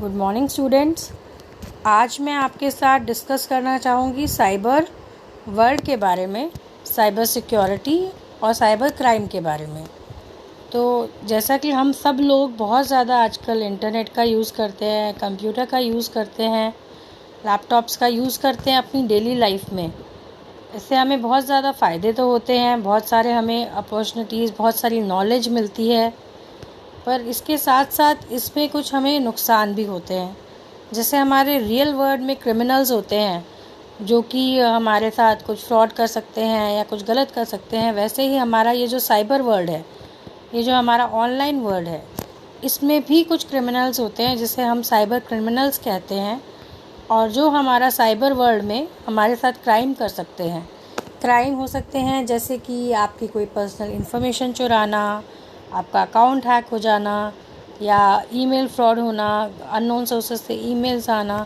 Good morning students. आज मैं आपके साथ डिस्कस करना चाहूँगी साइबर वर्ल्ड के बारे में, साइबर सिक्योरिटी और साइबर क्राइम के बारे में। तो जैसा कि हम सब लोग बहुत ज़्यादा आजकल इंटरनेट का यूज़ करते हैं, कंप्यूटर का यूज़ करते हैं, लैपटॉप्स का यूज़ करते हैं अपनी डेली लाइफ में। इससे हमें बहुत ज़्यादा फ़ायदे तो होते हैं, बहुत सारे हमें अपॉर्चुनिटीज़, बहुत सारी नॉलेज मिलती है, पर इसके साथ साथ इसमें कुछ हमें नुकसान भी होते हैं। जैसे हमारे रियल वर्ल्ड में क्रिमिनल्स होते हैं जो कि हमारे साथ कुछ फ्रॉड कर सकते हैं या कुछ गलत कर सकते हैं, वैसे ही हमारा ये जो साइबर वर्ल्ड है, ये जो हमारा ऑनलाइन वर्ल्ड है, इसमें भी कुछ क्रिमिनल्स होते हैं जिसे हम साइबर क्रिमिनल्स कहते हैं, और जो हमारा साइबर वर्ल्ड में हमारे साथ क्राइम कर सकते हैं। क्राइम हो सकते हैं जैसे कि आपकी कोई पर्सनल इन्फॉर्मेशन चुराना, आपका अकाउंट हैक हो जाना, या ईमेल फ्रॉड होना, अननोन सोर्सेस से ईमेल्स आना।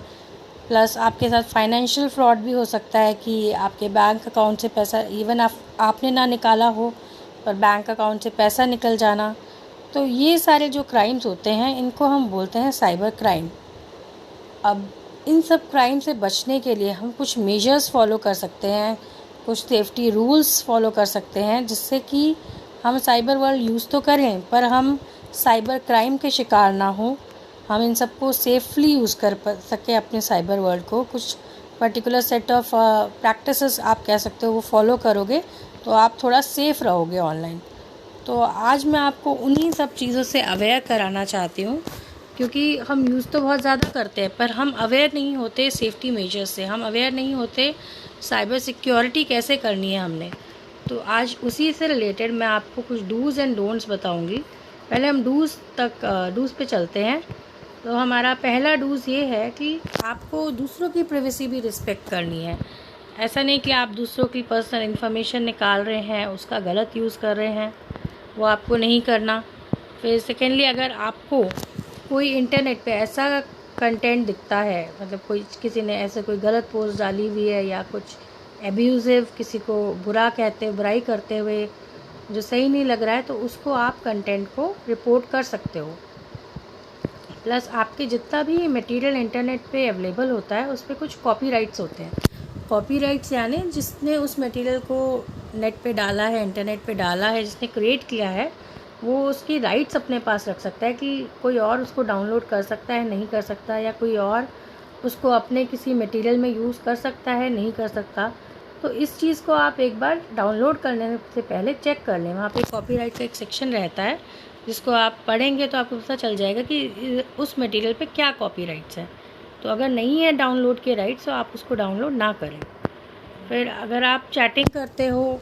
प्लस आपके साथ फाइनेंशियल फ्रॉड भी हो सकता है कि आपके बैंक अकाउंट से पैसा इवन आपने ना निकाला हो, पर बैंक अकाउंट से पैसा निकल जाना। तो ये सारे जो क्राइम्स होते हैं, इनको हम बोलते हैं साइबर क्राइम। अब इन सब क्राइम से बचने के लिए हम कुछ मेजर्स फॉलो कर सकते हैं, कुछ सेफ्टी रूल्स फॉलो कर सकते हैं, जिससे कि हम साइबर वर्ल्ड यूज़ तो करें पर हम साइबर क्राइम के शिकार ना हो। हम इन सबको सेफली यूज़ कर सकें अपने साइबर वर्ल्ड को। कुछ पर्टिकुलर सेट ऑफ प्रैक्टिसेस आप कह सकते हो, वो फॉलो करोगे तो आप थोड़ा सेफ़ रहोगे ऑनलाइन। तो आज मैं आपको उन्हीं सब चीज़ों से अवेयर कराना चाहती हूँ, क्योंकि हम यूज़ तो बहुत ज़्यादा करते हैं पर हम अवेयर नहीं होते सेफ्टी मेजर्स से, हम अवेयर नहीं होते साइबर सिक्योरिटी कैसे करनी है हमने। तो आज उसी से रिलेटेड मैं आपको कुछ डूज़ एंड डोंट्स बताऊंगी। पहले हम डूज़ पे चलते हैं। तो हमारा पहला डूज़ ये है कि आपको दूसरों की प्राइवेसी भी रिस्पेक्ट करनी है। ऐसा नहीं कि आप दूसरों की पर्सनल इन्फॉर्मेशन निकाल रहे हैं, उसका गलत यूज़ कर रहे हैं, वो आपको नहीं करना। फिर सेकेंडली, अगर आपको कोई इंटरनेट पे ऐसा कंटेंट दिखता है, मतलब किसी ने ऐसे कोई गलत पोस्ट डाली हुई है या कुछ एब्यूज़िव, किसी को बुराई करते हुए जो सही नहीं लग रहा है, तो उसको आप कंटेंट को रिपोर्ट कर सकते हो। प्लस आपके जितना भी मटेरियल इंटरनेट पे अवेलेबल होता है, उस पर कुछ कॉपीराइट्स होते हैं। कॉपीराइट्स यानी जिसने उस मटेरियल को नेट पे डाला है, इंटरनेट पे डाला है, जिसने क्रिएट किया है, वो उसकी राइट्स अपने पास रख सकता है कि कोई और उसको डाउनलोड कर सकता है, नहीं कर सकता, या कोई और उसको अपने किसी मटेरियल में यूज़ कर सकता है, नहीं कर सकता। तो इस चीज़ को आप एक बार डाउनलोड करने से पहले चेक कर लें। वहाँ पे कॉपीराइट का एक सेक्शन रहता है, जिसको आप पढ़ेंगे तो आपको पता चल जाएगा कि उस मटेरियल पे क्या कॉपीराइट्स हैं। तो अगर नहीं है डाउनलोड के राइट्स, तो आप उसको डाउनलोड ना करें। फिर अगर आप चैटिंग करते हो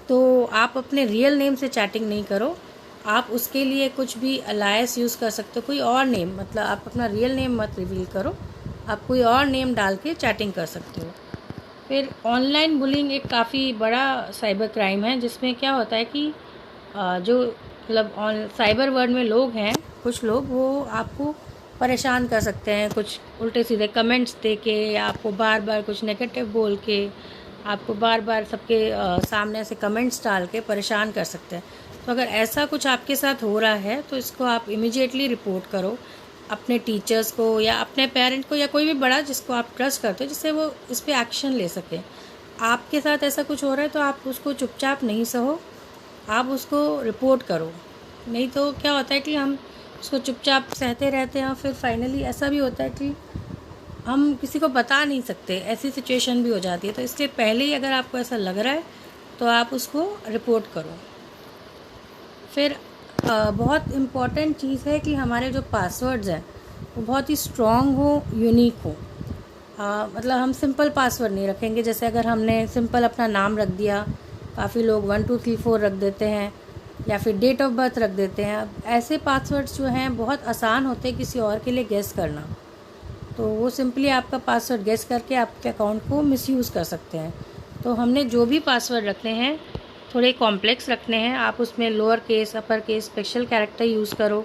तो आप अपने रियल नेम से चैटिंग नहीं करो। आप उसके लिए कुछ भी अलायस यूज़ कर सकते हो, कोई और नेम, मतलब आप अपना रियल नेम मत रिवील करो, आप कोई और नेम डाल के चैटिंग कर सकते हो। फिर ऑनलाइन बुलिंग एक काफ़ी बड़ा साइबर क्राइम है, जिसमें क्या होता है कि जो मतलब साइबर वर्ल्ड में लोग हैं, कुछ लोग वो आपको परेशान कर सकते हैं, कुछ उल्टे सीधे कमेंट्स दे के, या आपको बार बार कुछ नेगेटिव बोल के, आपको बार बार सबके सामने से कमेंट्स डाल के परेशान कर सकते हैं। तो अगर ऐसा कुछ आपके साथ हो रहा है तो इसको आप इमीडिएटली रिपोर्ट करो अपने टीचर्स को या अपने पेरेंट को, या कोई भी बड़ा जिसको आप ट्रस्ट करते हो, जिससे वो इस पर एक्शन ले सके। आपके साथ ऐसा कुछ हो रहा है तो आप उसको चुपचाप नहीं सहो, आप उसको रिपोर्ट करो। नहीं तो क्या होता है कि हम उसको चुपचाप सहते रहते हैं, और फिर फाइनली ऐसा भी होता है कि हम किसी को बता नहीं सकते, ऐसी सिचुएशन भी हो जाती है। तो इसलिए पहले ही अगर आपको ऐसा लग रहा है तो आप उसको रिपोर्ट करो। फिर बहुत इम्पॉर्टेंट चीज़ है कि हमारे जो पासवर्ड्स हैं वो बहुत ही स्ट्रॉन्ग हो, यूनिक हो। मतलब हम सिंपल पासवर्ड नहीं रखेंगे। जैसे अगर हमने सिंपल अपना नाम रख दिया, काफ़ी लोग 1 2 3 4 रख देते हैं, या फिर डेट ऑफ बर्थ रख देते हैं। अब ऐसे पासवर्ड्स जो हैं बहुत आसान होते हैं किसी और के लिए गेस करना, तो वो सिंपली आपका पासवर्ड गेस करके आपके अकाउंट को मिसयूज़ कर सकते हैं। तो हमने जो भी पासवर्ड रखने हैं थोड़े कॉम्प्लेक्स रखने हैं। आप उसमें lower case, upper case, special character use करो।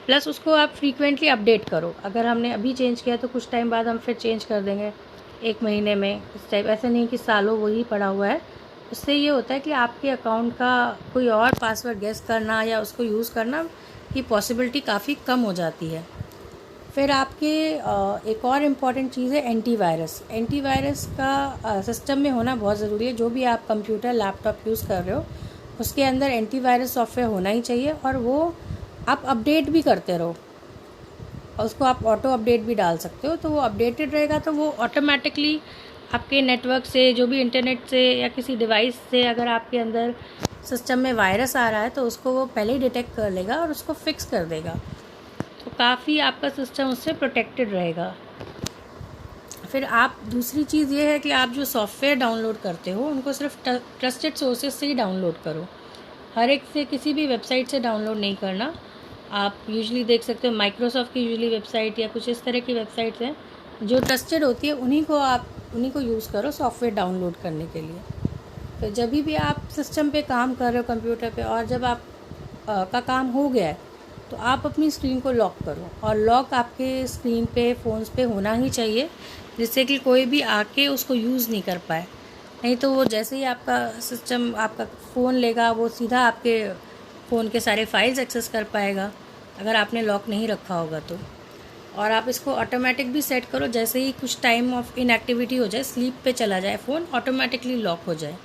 प्लस उसको आप फ्रीक्वेंटली अपडेट करो। अगर हमने अभी चेंज किया तो कुछ टाइम बाद हम फिर चेंज कर देंगे, 1 महीने में, इस टाइप। ऐसा नहीं कि सालों वही पड़ा हुआ है। उससे ये होता है कि आपके अकाउंट का कोई और पासवर्ड गेस करना या उसको यूज़ करना की पॉसिबिलिटी काफ़ी कम हो जाती है। फिर आपके एक और इम्पॉर्टेंट चीज़ है एंटीवायरस। एंटीवायरस का सिस्टम में होना बहुत ज़रूरी है। जो भी आप कंप्यूटर लैपटॉप यूज़ कर रहे हो उसके अंदर एंटीवायरस सॉफ्टवेयर होना ही चाहिए, और वो आप अपडेट भी करते रहो, और उसको आप ऑटो अपडेट भी डाल सकते हो। तो वो अपडेटेड रहेगा तो वो ऑटोमेटिकली आपके नेटवर्क से, जो भी इंटरनेट से या किसी डिवाइस से अगर आपके अंदर सिस्टम में वायरस आ रहा है तो उसको वो पहले ही डिटेक्ट कर लेगा और उसको फिक्स कर देगा। तो काफ़ी आपका सिस्टम उससे प्रोटेक्टेड रहेगा। फिर आप दूसरी चीज़ ये है कि आप जो सॉफ्टवेयर डाउनलोड करते हो उनको सिर्फ ट्रस्टेड सोर्सेज से ही डाउनलोड करो। हर एक से, किसी भी वेबसाइट से डाउनलोड नहीं करना। आप यूजुअली देख सकते हो माइक्रोसॉफ्ट की यूजुअली वेबसाइट या कुछ इस तरह की वेबसाइट्स हैं जो ट्रस्टेड होती है, उन्हीं को यूज़ करो सॉफ्टवेयर डाउनलोड करने के लिए। तो जब भी आप सिस्टम पे काम कर रहे हो कंप्यूटर पे, और जब आप का काम हो गया है तो आप अपनी स्क्रीन को लॉक करो, और लॉक आपके स्क्रीन पे, फ़ोन्स पे होना ही चाहिए, जिससे कि कोई भी आके उसको यूज़ नहीं कर पाए। नहीं तो वो जैसे ही आपका सिस्टम, आपका फ़ोन लेगा, वो सीधा आपके फ़ोन के सारे फाइल्स एक्सेस कर पाएगा अगर आपने लॉक नहीं रखा होगा तो। और आप इसको ऑटोमेटिक भी सेट करो, जैसे ही कुछ टाइम ऑफ इनएक्टिविटी हो जाए, स्लीप पे चला जाए फ़ोन, ऑटोमेटिकली लॉक हो जाए।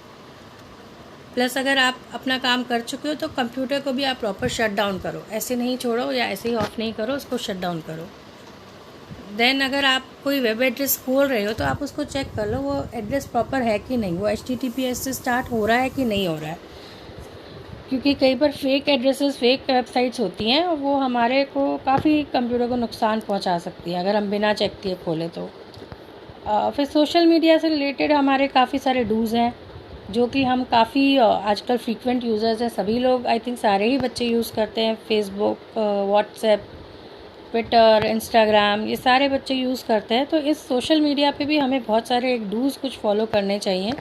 प्लस अगर आप अपना काम कर चुके हो तो कंप्यूटर को भी आप प्रॉपर शट डाउन करो, ऐसे नहीं छोड़ो या ऐसे ही ऑफ नहीं करो, उसको शट डाउन करो। देन अगर आप कोई वेब एड्रेस खोल रहे हो तो आप उसको चेक कर लो वो एड्रेस प्रॉपर है कि नहीं, वो HTTPS से स्टार्ट हो रहा है कि नहीं हो रहा है। क्योंकि कई बार फेक एड्रेसेस, फेक वेबसाइट्स होती हैं, वो हमारे को काफ़ी कंप्यूटर को नुकसान पहुंचा सकती है अगर हम बिना चेक किए खोलें तो। फिर सोशल मीडिया से रिलेटेड हमारे काफ़ी सारे डूज़ हैं जो कि हम काफ़ी आजकल फ्रीक्वेंट यूज़र्स हैं, सभी लोग, आई थिंक सारे ही बच्चे यूज़ करते हैं। फेसबुक, व्हाट्सएप, ट्विटर, इंस्टाग्राम, ये सारे बच्चे यूज़ करते हैं। तो इस सोशल मीडिया पे भी हमें बहुत सारे एक डूज़ कुछ फॉलो करने चाहिए।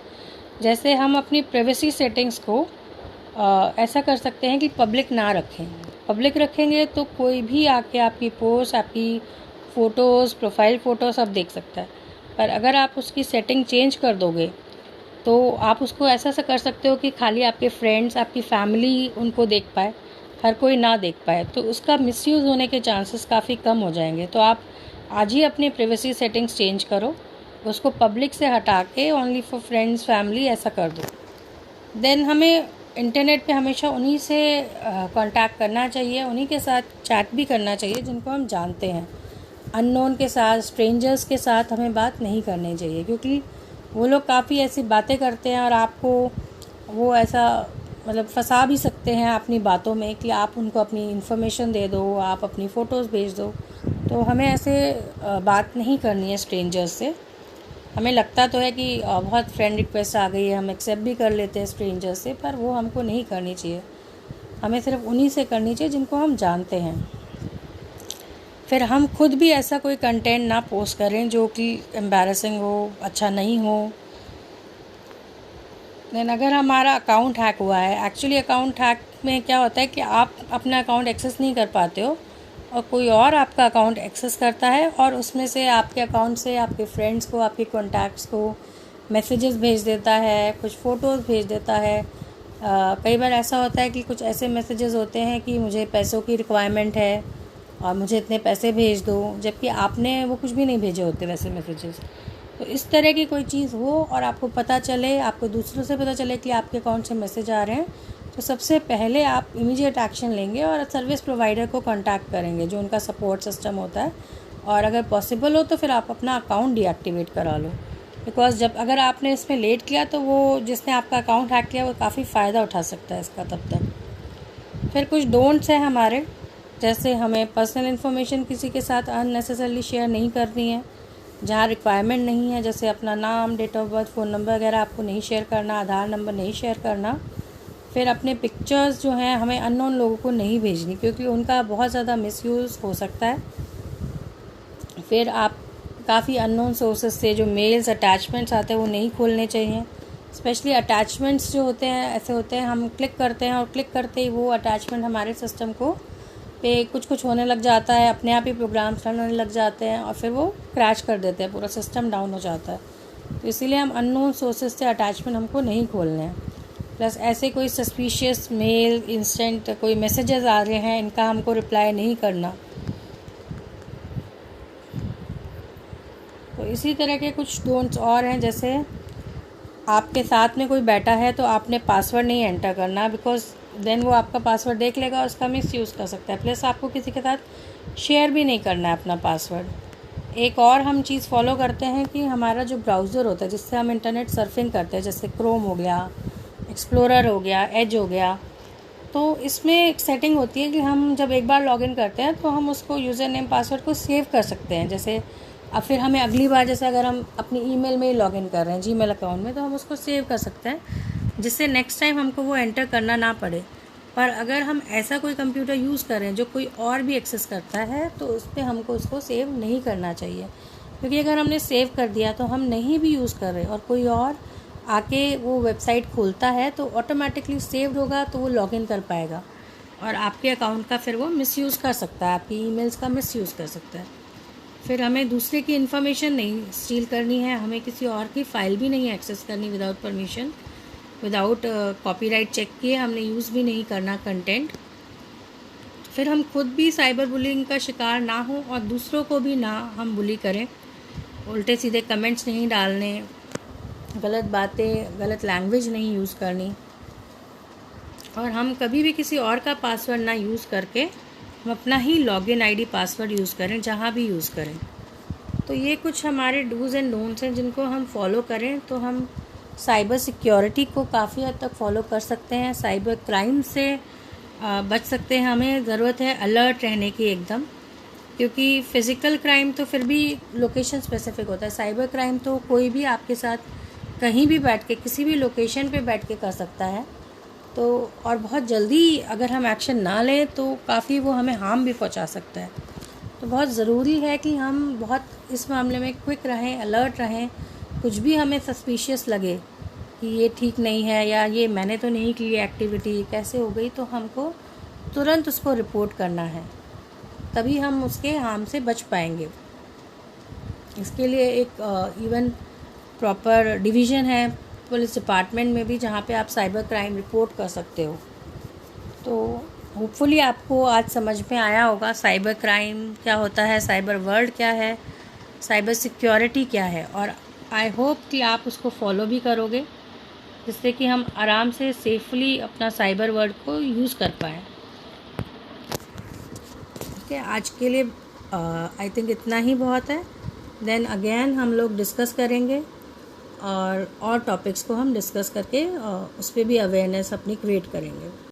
जैसे हम अपनी प्राइवेसी सेटिंग्स को ऐसा कर सकते हैं कि पब्लिक ना रखें। पब्लिक रखेंगे तो कोई भी आके आपकी पोस्ट, आपकी फ़ोटोज़, प्रोफाइल फ़ोटो सब देख सकता है। पर अगर आप उसकी सेटिंग चेंज कर दोगे तो आप उसको ऐसा कर सकते हो कि खाली आपके फ्रेंड्स, आपकी फैमिली उनको देख पाए, हर कोई ना देख पाए, तो उसका मिसयूज़ होने के चांसेस काफ़ी कम हो जाएंगे। तो आप आज ही अपनी प्राइवेसी सेटिंग्स चेंज करो, उसको पब्लिक से हटा के ओनली फॉर फ्रेंड्स, फैमिली ऐसा कर दो। देन हमें इंटरनेट पे हमेशा उन्हीं से कांटेक्ट करना चाहिए, उन्हीं के साथ चैट भी करना चाहिए जिनको हम जानते हैं। अननोन के साथ, स्ट्रेंजर्स के साथ हमें बात नहीं करनी चाहिए, क्योंकि वो लोग काफ़ी ऐसी बातें करते हैं और आपको वो ऐसा मतलब फंसा भी सकते हैं अपनी बातों में कि आप उनको अपनी इन्फॉर्मेशन दे दो, आप अपनी फ़ोटोज़ भेज दो। तो हमें ऐसे बात नहीं करनी है स्ट्रेंजर्स से। हमें लगता तो है कि बहुत फ्रेंड रिक्वेस्ट आ गई है, हम एक्सेप्ट भी कर लेते हैं स्ट्रेंजर से, पर वो हमको नहीं करनी चाहिए। हमें सिर्फ उन्हीं से करनी चाहिए जिनको हम जानते हैं। फिर हम खुद भी ऐसा कोई कंटेंट ना पोस्ट करें जो कि एम्बैरेसिंग हो, अच्छा नहीं हो। देन अगर हमारा अकाउंट हैक हुआ है, एक्चुअली अकाउंट हैक में क्या होता है कि आप अपना अकाउंट एक्सेस नहीं कर पाते हो और कोई और आपका अकाउंट एक्सेस करता है, और उसमें से आपके अकाउंट से आपके फ्रेंड्स को, आपके कॉन्टैक्ट्स को मैसेजेस भेज देता है, कुछ फ़ोटोज़ भेज देता है। कई बार ऐसा होता है कि कुछ ऐसे मैसेजेस होते हैं कि मुझे पैसों की रिक्वायरमेंट है और मुझे इतने पैसे भेज दो, जबकि आपने वो कुछ भी नहीं भेजे होते वैसे मैसेजेस। तो इस तरह की कोई चीज़ हो और आपको पता चले, आपको दूसरों से पता चले कि आपके अकाउंट से मैसेज आ रहे हैं, तो सबसे पहले आप इमीडिएट एक्शन लेंगे और सर्विस प्रोवाइडर को कांटेक्ट करेंगे जो उनका सपोर्ट सिस्टम होता है। और अगर पॉसिबल हो तो फिर आप अपना अकाउंट डीएक्टिवेट करा लो, बिकॉज जब अगर आपने इसमें लेट किया तो वो जिसने आपका अकाउंट हैक किया वो काफ़ी फ़ायदा उठा सकता है इसका तब तक। फिर कुछ डोंट्स हैं हमारे, जैसे हमें पर्सनल इन्फॉर्मेशन किसी के साथ अननेसेसरली शेयर नहीं करनी है जहाँ रिक्वायरमेंट नहीं है, जैसे अपना नाम, date of birth, phone number वगैरह आपको नहीं शेयर करना, आधार नंबर नहीं शेयर करना। फिर अपने पिक्चर्स जो हैं हमें अननोन लोगों को नहीं भेजनी, क्योंकि उनका बहुत ज़्यादा मिसयूज़ हो सकता है। फिर आप काफ़ी अननोन सोर्सेज से जो मेल्स, अटैचमेंट्स आते हैं वो नहीं खोलने चाहिए। स्पेशली अटैचमेंट्स जो होते हैं ऐसे होते हैं, हम क्लिक करते हैं और क्लिक करते ही वो अटैचमेंट हमारे सिस्टम को पे कुछ होने लग जाता है, अपने आप ही प्रोग्राम्स रन होने लग जाते हैं और फिर वो क्रैश कर देते हैं, पूरा सिस्टम डाउन हो जाता है। तो इसीलिए हम अननोन सोर्सेज से अटैचमेंट हमको नहीं खोलने हैं। प्लस ऐसे कोई सस्पिशियस मेल, इंस्टेंट कोई मैसेजेस आ रहे हैं, इनका हमको रिप्लाई नहीं करना। तो इसी तरह के कुछ डोंट्स और हैं, जैसे आपके साथ में कोई बैठा है तो आपने पासवर्ड नहीं एंटर करना, बिकॉज देन वो आपका पासवर्ड देख लेगा, उसका मिसयूज़ कर सकता है। प्लस आपको किसी के साथ शेयर भी नहीं करना है अपना पासवर्ड। एक और हम चीज़ फॉलो करते हैं कि हमारा जो ब्राउज़र होता है जिससे हम इंटरनेट सर्फिंग करते हैं, जैसे क्रोम हो गया, एक्सप्लोरर हो गया, एज हो गया, तो इसमें एक सेटिंग होती है कि हम जब एक बार लॉगिन करते हैं तो हम उसको यूज़र नेम पासवर्ड को सेव कर सकते हैं। जैसे अब फिर हमें अगली बार, जैसे अगर हम अपनी ईमेल में ही लॉगिन कर रहे हैं जीमेल अकाउंट में, तो हम उसको सेव कर सकते हैं जिससे नेक्स्ट टाइम हमको वो एंटर करना ना पड़े। पर अगर हम ऐसा कोई कंप्यूटर यूज़ कर रहे हैं जो कोई और भी एक्सेस करता है, तो उस पर हमको उसको सेव नहीं करना चाहिए, क्योंकि अगर हमने सेव कर दिया तो हम नहीं भी यूज़ कर रहे और कोई और आके वो वेबसाइट खोलता है तो ऑटोमेटिकली सेव्ड होगा, तो वो लॉगिन कर पाएगा और आपके अकाउंट का फिर वो मिसयूज़ कर सकता है, आपकी ईमेल्स का मिसयूज़ कर सकता है। फिर हमें दूसरे की इन्फॉर्मेशन नहीं स्टील करनी है, हमें किसी और की फ़ाइल भी नहीं एक्सेस करनी without permission, without copyright check किए हमने यूज़ भी नहीं करना कंटेंट। फिर हम खुद भी साइबर बुलिंग का शिकार ना हो और दूसरों को भी ना हम बुली करें। उल्टे सीधे कमेंट्स नहीं डालने, गलत बातें, गलत लैंग्वेज नहीं यूज़ करनी, और हम कभी भी किसी और का पासवर्ड ना यूज़ करके हम अपना ही लॉगिन आईडी पासवर्ड यूज़ करें जहाँ भी यूज़ करें। तो ये कुछ हमारे डूज़ एंड डोंट्स हैं जिनको हम फॉलो करें तो हम साइबर सिक्योरिटी को काफ़ी हद तक फॉलो कर सकते हैं, साइबर क्राइम से बच सकते हैं। हमें ज़रूरत है अलर्ट रहने की एकदम, क्योंकि फ़िज़िकल क्राइम तो फिर भी लोकेशन स्पेसिफिक होता है, साइबर क्राइम तो कोई भी आपके साथ कहीं भी बैठ के किसी भी लोकेशन पे बैठ के कर सकता है। तो और बहुत जल्दी अगर हम एक्शन ना लें तो काफ़ी वो हमें हार्म भी पहुंचा सकता है। तो बहुत ज़रूरी है कि हम बहुत इस मामले में क्विक रहें, अलर्ट रहें। कुछ भी हमें सस्पिशियस लगे कि ये ठीक नहीं है या ये मैंने तो नहीं की एक्टिविटी, कैसे हो गई, तो हमको तुरंत उसको रिपोर्ट करना है, तभी हम उसके हार्म से बच पाएंगे। इसके लिए एक इवन प्रॉपर डिवीज़न है पुलिस डिपार्टमेंट में भी, जहाँ पे आप साइबर क्राइम रिपोर्ट कर सकते हो। तो होपफुली आपको आज समझ में आया होगा साइबर क्राइम क्या होता है, साइबर वर्ल्ड क्या है, साइबर सिक्योरिटी क्या है, और आई होप कि आप उसको फॉलो भी करोगे जिससे कि हम आराम से सेफली अपना साइबर वर्ल्ड को यूज़ कर पाएँ। ठीक है, आज के लिए आई थिंक इतना ही बहुत है। देन अगेन हम लोग डिस्कस करेंगे और टॉपिक्स को हम डिस्कस करके उस पर भी अवेयरनेस अपनी क्रिएट करेंगे।